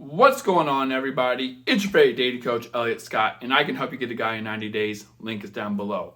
What's going on, everybody? It's your favorite dating coach, Elliot Scott, and I can help you get a guy in 90 days. Link is down below.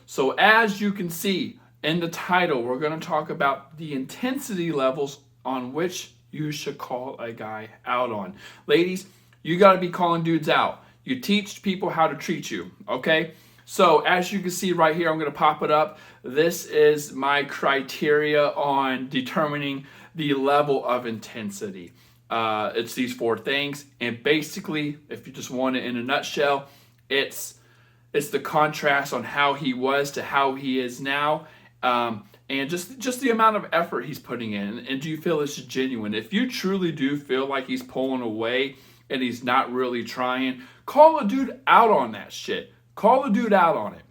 So as you can see in the title, we're going to talk about the intensity levels on which you should call a guy out on. Ladies, you got to be calling dudes out. You teach people how to treat you, okay? So as you can see right here, I'm going to pop it up. This is my criteria on determining the level of intensity. It's these four things, and basically, if you just want it in a nutshell, it's the contrast on how he was to how he is now, and just the amount of effort he's putting in. And do you feel it's genuine? If you truly do feel like he's pulling away and he's not really trying, call a dude out on that shit. Call a dude out on it.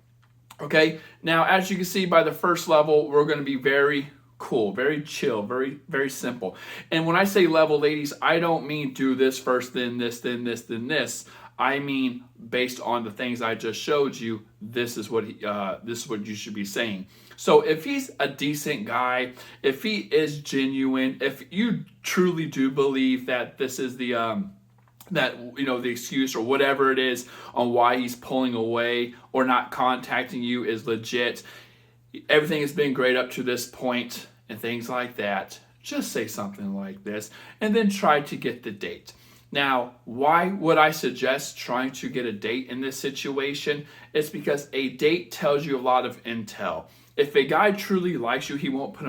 Okay. Now, as you can see by the first level, we're going to be very cool, very chill, very, very simple. And when I say level, ladies, I don't mean do this first, then this, then this, then this. I mean, based on the things I just showed you, this is what you should be saying. So if he's a decent guy, if he is genuine, if you truly do believe that this is the excuse or whatever it is on why he's pulling away or not contacting you is legit, everything has been great up to this point and things like that, just say something like this and then try to get the date. Now, why would I suggest trying to get a date in this situation? It's because a date tells you a lot of intel. If a guy truly likes you, he won't put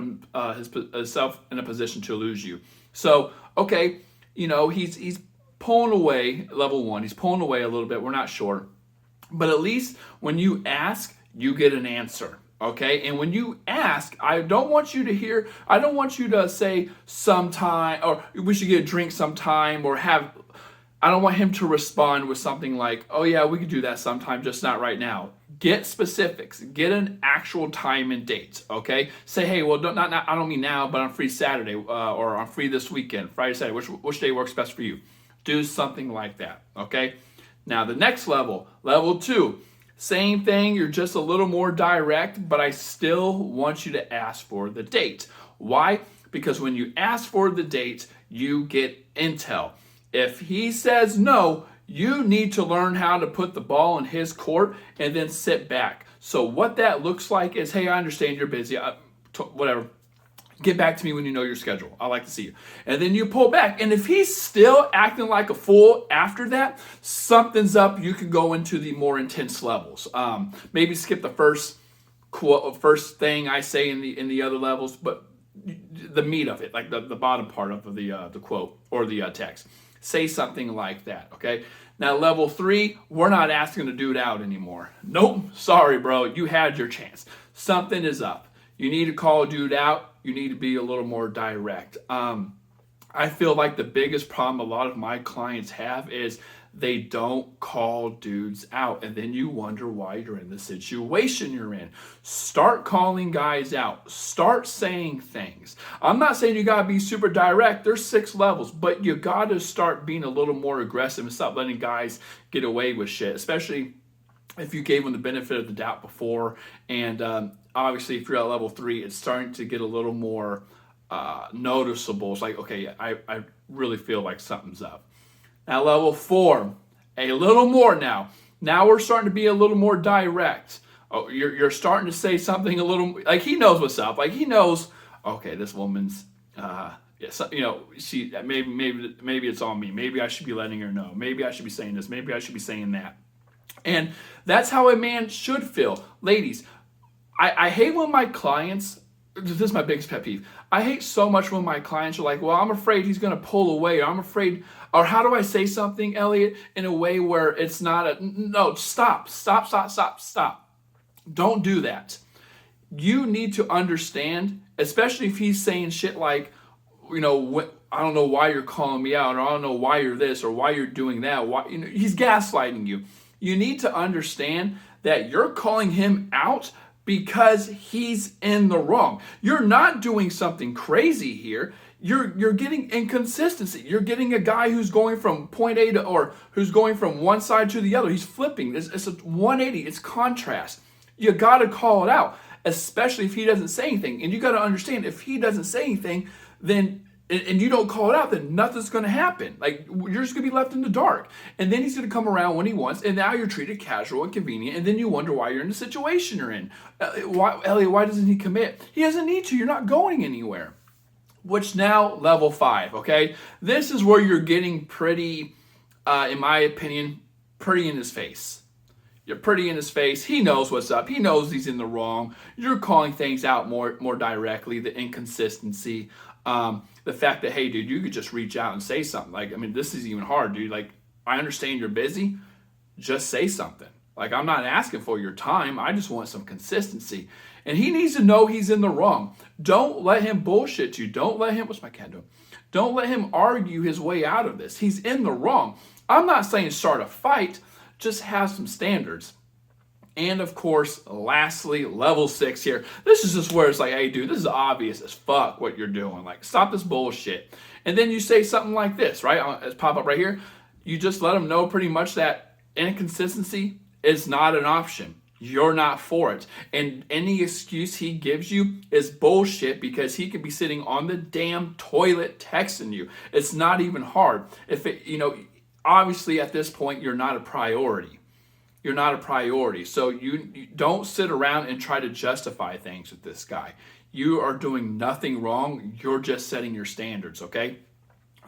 himself in a position to lose you. So, okay, he's pulling away, level one, he's pulling away a little bit, we're not sure. But at least when you ask, you get an answer. Okay, and when you ask, I don't want you to say sometime, or we should get a drink sometime, or I don't want him to respond with something like, oh yeah, we could do that sometime, just not right now. Get specifics, get an actual time and date, okay? Say, hey, well, I don't mean now, but I'm free Saturday, or I'm free this weekend, Friday, Saturday, which day works best for you? Do something like that, okay? Now the next level, level two, same thing, you're just a little more direct, but I still want you to ask for the date. Why? Because when you ask for the date, you get intel. If he says no, you need to learn how to put the ball in his court and then sit back. So what that looks like is, hey, I understand you're busy, whatever. Get back to me when you know your schedule. I like to see you. And then you pull back. And if he's still acting like a fool after that, something's up. You can go into the more intense levels. Maybe skip the first thing I say in the other levels, but the meat of it, like the bottom part of the quote or the text. Say something like that, okay? Now, level three, we're not asking the dude out anymore. Nope, sorry, bro. You had your chance. Something is up. You need to call a dude out. You need to be a little more direct. I feel like the biggest problem a lot of my clients have is they don't call dudes out, and then you wonder why you're in the situation you're in. Start calling guys out. Start saying things. I'm not saying you got to be super direct. There's 6 levels, but you got to start being a little more aggressive and stop letting guys get away with shit, especially if you gave them the benefit of the doubt before. And obviously, if you're at level 3, it's starting to get a little more noticeable. It's like, okay, I really feel like something's up. Now, level 4, a little more now. Now we're starting to be a little more direct. Oh, you're starting to say something a little, like he knows what's up. Like he knows, okay, this woman's, she maybe it's on me. Maybe I should be letting her know. Maybe I should be saying this. Maybe I should be saying that. And that's how a man should feel. Ladies, I hate when my clients, this is my biggest pet peeve. I hate so much when my clients are like, well, I'm afraid he's going to pull away. Or I'm afraid, or how do I say something, Elliot, in a way where it's not no, stop. Don't do that. You need to understand, especially if he's saying shit like, I don't know why you're calling me out, or I don't know why you're this, or why you're doing that. He's gaslighting you. You need to understand that you're calling him out because he's in the wrong. You're not doing something crazy here. You're getting inconsistency. You're getting a guy who's going from point A or who's going from one side to the other. He's flipping. It's a 180. It's contrast. You got to call it out, especially if he doesn't say anything. And you got to understand, if he doesn't say anything, then and you don't call it out, then nothing's going to happen. Like, you're just going to be left in the dark. And then he's going to come around when he wants, and now you're treated casual and convenient, and then you wonder why you're in the situation you're in. Elliot, why doesn't he commit? He doesn't need to. You're not going anywhere. Which now, level 5, okay? This is where you're getting pretty, in my opinion, pretty in his face. You're pretty in his face. He knows what's up. He knows he's in the wrong. You're calling things out more directly, the inconsistency. The fact that, hey, dude, you could just reach out and say something. Like, I mean, this is even hard, dude. Like, I understand you're busy. Just say something. Like, I'm not asking for your time. I just want some consistency. And he needs to know he's in the wrong. Don't let him bullshit you. Don't let him, what's my cat doing? Don't let him argue his way out of this. He's in the wrong. I'm not saying start a fight. Just have some standards. And of course, lastly, level 6 here. This is just where it's like, hey, dude, this is obvious as fuck what you're doing. Like, stop this bullshit. And then you say something like this, right? It's pop up right here. You just let them know pretty much that inconsistency is not an option. You're not for it. And any excuse he gives you is bullshit because he could be sitting on the damn toilet texting you. It's not even hard. If it, obviously at this point, you're not a priority. You're not a priority. So you don't sit around and try to justify things with this guy. You are doing nothing wrong. You're just setting your standards, okay?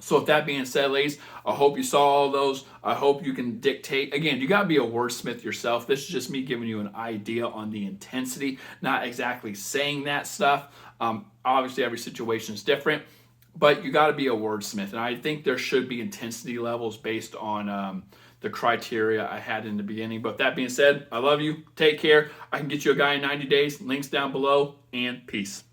So with that being said, ladies, I hope you saw all those. I hope you can dictate. Again, you got to be a wordsmith yourself. This is just me giving you an idea on the intensity, not exactly saying that stuff. Obviously, every situation is different, but you got to be a wordsmith. And I think there should be intensity levels based on the criteria I had in the beginning. But that being said, I love you. Take care. I can get you a guy in 90 days. Links down below, and peace.